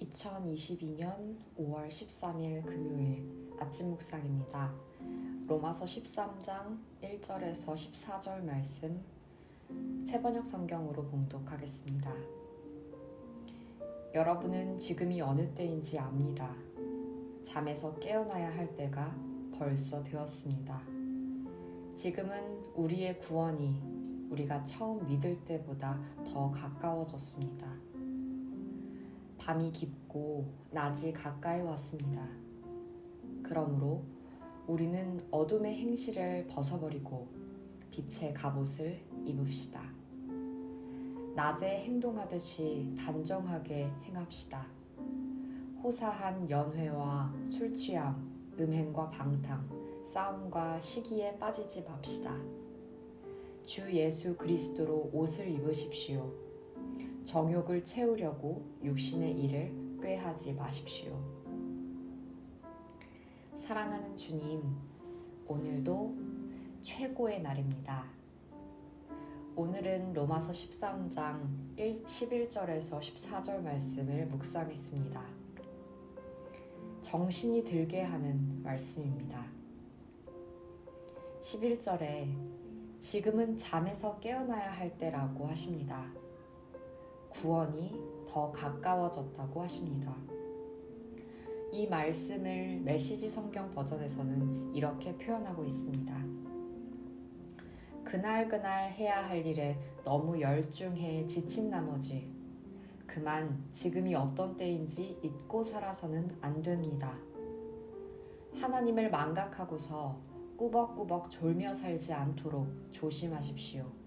2022년 5월 13일 금요일 아침 묵상입니다. 로마서 13장 1절에서 14절 말씀 새번역 성경으로 봉독하겠습니다. 여러분은 지금이 어느 때인지 압니다. 잠에서 깨어나야 할 때가 벌써 되었습니다. 지금은 우리의 구원이 우리가 처음 믿을 때보다 더 가까워졌습니다. 밤이 깊고 낮이 가까이 왔습니다. 그러므로 우리는 어둠의 행실을 벗어버리고 빛의 갑옷을 입읍시다. 낮에 행동하듯이 단정하게 행합시다. 호사한 연회와 술취함, 음행과 방탕, 싸움과 시기에 빠지지 맙시다. 주 예수 그리스도로 옷을 입으십시오. 정욕을 채우려고 육신의 일을 꾀하지 마십시오. 사랑하는 주님, 오늘도 최고의 날입니다. 오늘은 로마서 13장 11절에서 14절 말씀을 묵상했습니다. 정신이 들게 하는 말씀입니다. 11절에 지금은 잠에서 깨어나야 할 때라고 하십니다. 구원이 더 가까워졌다고 하십니다. 이 말씀을 메시지 성경 버전에서는 이렇게 표현하고 있습니다. 그날 해야 할 일에 너무 열중해 지친 나머지 그만 지금이 어떤 때인지 잊고 살아서는 안 됩니다. 하나님을 망각하고서 꾸벅꾸벅 졸며 살지 않도록 조심하십시오.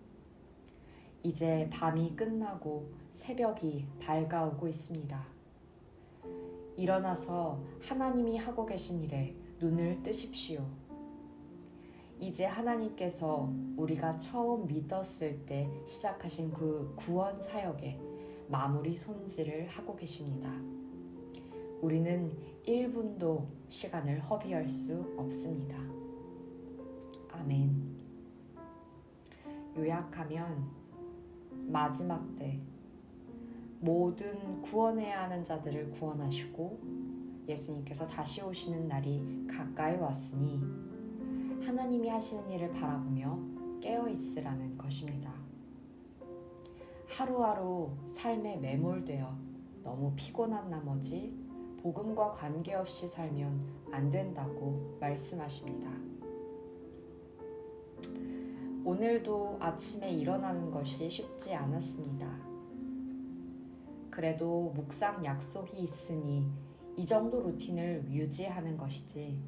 이제 밤이 끝나고 새벽이 밝아오고 있습니다. 일어나서 하나님이 하고 계신 일에 눈을 뜨십시오. 이제 하나님께서 우리가 처음 믿었을 때 시작하신 그 구원 사역에 마무리 손질을 하고 계십니다. 우리는 1분도 시간을 허비할 수 없습니다. 아멘. 요약하면 마지막 때 모든 구원해야 하는 자들을 구원하시고 예수님께서 다시 오시는 날이 가까이 왔으니 하나님이 하시는 일을 바라보며 깨어있으라는 것입니다. 하루하루 삶에 매몰되어 너무 피곤한 나머지 복음과 관계없이 살면 안 된다고 말씀하십니다. 오늘도 아침에 일어나는 것이 쉽지 않았습니다. 그래도 묵상 약속이 있으니 이 정도 루틴을 유지하는 것이지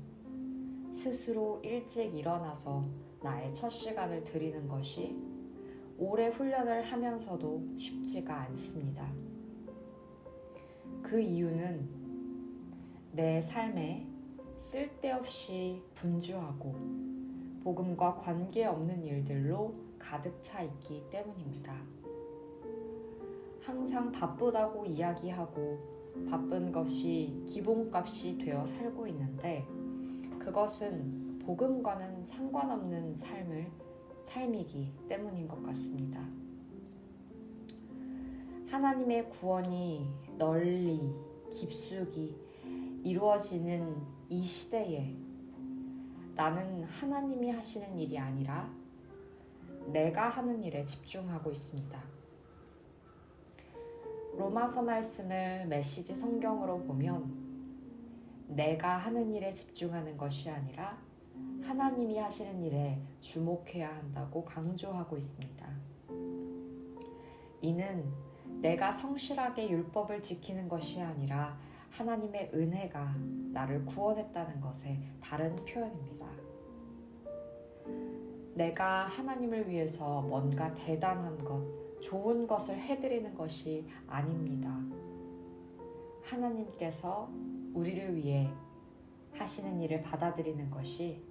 스스로 일찍 일어나서 나의 첫 시간을 드리는 것이 오래 훈련을 하면서도 쉽지가 않습니다. 그 이유는 내 삶에 쓸데없이 분주하고 복음과 관계없는 일들로 가득 차 있기 때문입니다. 항상 바쁘다고 이야기하고 바쁜 것이 기본값이 되어 살고 있는데 그것은 복음과는 상관없는 삶이기 때문인 것 같습니다. 하나님의 구원이 널리 깊숙이 이루어지는 이 시대에 나는 하나님이 하시는 일이 아니라 내가 하는 일에 집중하고 있습니다. 로마서 말씀을 메시지 성경으로 보면 내가 하는 일에 집중하는 것이 아니라 하나님이 하시는 일에 주목해야 한다고 강조하고 있습니다. 이는 내가 성실하게 율법을 지키는 것이 아니라 하나님의 은혜가 나를 구원했다는 것의 다른 표현입니다. 내가 하나님을 위해서 뭔가 대단한 것, 좋은 것을 해드리는 것이 아닙니다. 하나님께서 우리를 위해 하시는 일을 받아들이는 것이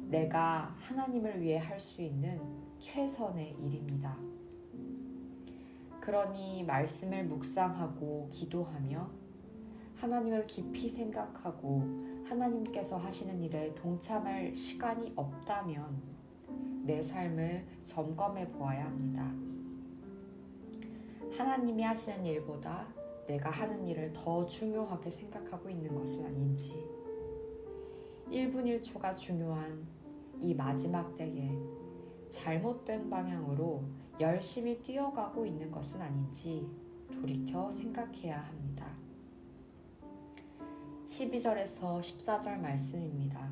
내가 하나님을 위해 할 수 있는 최선의 일입니다. 그러니 말씀을 묵상하고 기도하며 하나님을 깊이 생각하고 하나님께서 하시는 일에 동참할 시간이 없다면 내 삶을 점검해 보아야 합니다. 하나님이 하시는 일보다 내가 하는 일을 더 중요하게 생각하고 있는 것은 아닌지, 1분 1초가 중요한 이 마지막 때에 잘못된 방향으로 열심히 뛰어가고 있는 것은 아닌지 돌이켜 생각해야 합니다. 12절에서 14절 말씀입니다.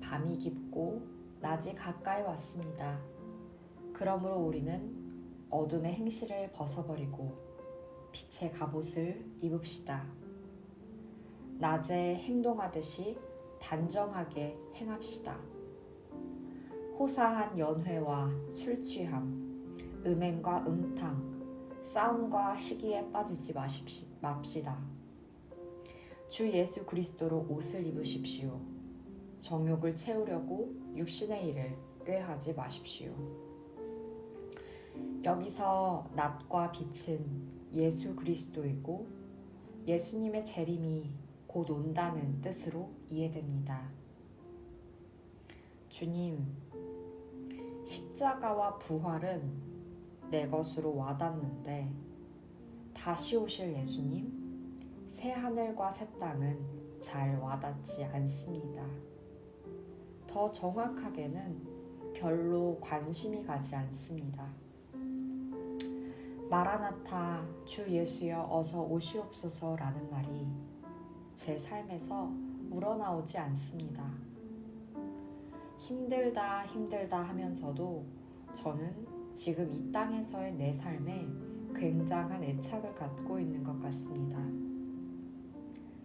밤이 깊고 낮이 가까이 왔습니다. 그러므로 우리는 어둠의 행실을 벗어버리고 빛의 갑옷을 입읍시다. 낮에 행동하듯이 단정하게 행합시다. 호사한 연회와 술취함, 음행과 음탕, 싸움과 시기에 빠지지 맙시다. 주 예수 그리스도로 옷을 입으십시오. 정욕을 채우려고 육신의 일을 꾀하지 마십시오. 여기서 낮과 빛은 예수 그리스도이고 예수님의 재림이 곧 온다는 뜻으로 이해됩니다. 주님, 십자가와 부활은 내 것으로 와닿는데 다시 오실 예수님, 새 하늘과 새 땅은 잘 와닿지 않습니다. 더 정확하게는 별로 관심이 가지 않습니다. 마라나타, 주 예수여 어서 오시옵소서라는 말이 제 삶에서 우러나오지 않습니다. 힘들다 하면서도 저는 지금 이 땅에서의 내 삶에 굉장한 애착을 갖고 있는 것 같습니다.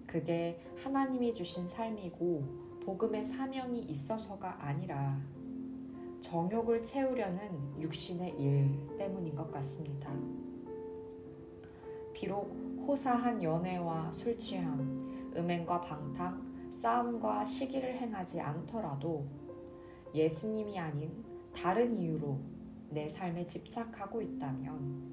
그게 하나님이 주신 삶이고 복음의 사명이 있어서가 아니라 정욕을 채우려는 육신의 일 때문인 것 같습니다. 비록 호사한 연애와 술취함, 음행과 방탕, 싸움과 시기를 행하지 않더라도 예수님이 아닌 다른 이유로 내 삶에 집착하고 있다면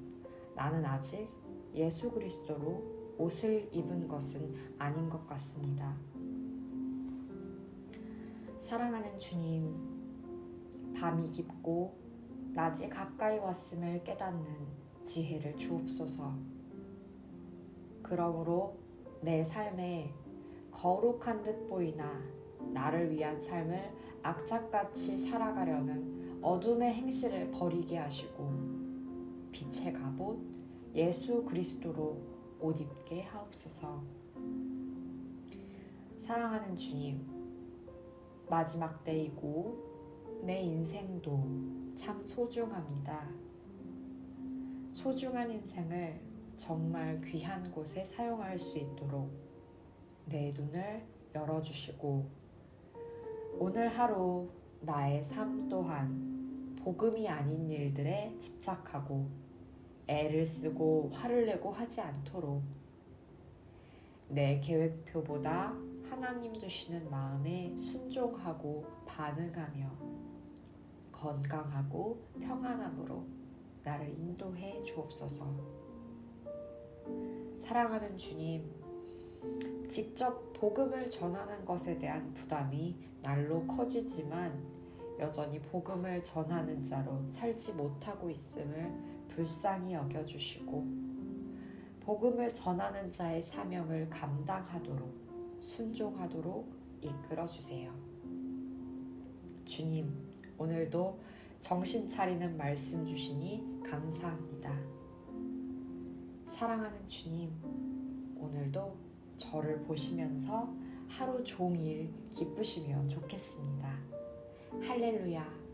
나는 아직 예수 그리스도로 옷을 입은 것은 아닌 것 같습니다. 사랑하는 주님, 밤이 깊고 낮이 가까이 왔음을 깨닫는 지혜를 주옵소서. 그러므로 내 삶에 거룩한 듯 보이나 나를 위한 삶을 악착같이 살아가려는 어둠의 행실을 버리게 하시고 빛의 갑옷 예수 그리스도로 옷 입게 하옵소서. 사랑하는 주님, 마지막 때이고 내 인생도 참 소중합니다. 소중한 인생을 정말 귀한 곳에 사용할 수 있도록 내 눈을 열어주시고 오늘 하루 나의 삶 또한 복음이 아닌 일들에 집착하고 애를 쓰고 화를 내고 하지 않도록 내 계획표보다 하나님 주시는 마음에 순종하고 반응하며 건강하고 평안함으로 나를 인도해 주옵소서. 사랑하는 주님, 직접 복음을 전하는 것에 대한 부담이 날로 커지지만 여전히 복음을 전하는 자로 살지 못하고 있음을 불쌍히 여겨주시고 복음을 전하는 자의 사명을 감당하도록 순종하도록 이끌어주세요. 주님, 오늘도 정신 차리는 말씀 주시니 감사합니다. 사랑하는 주님, 오늘도 저를 보시면서 하루 종일 기쁘시면 좋겠습니다. 할렐루야.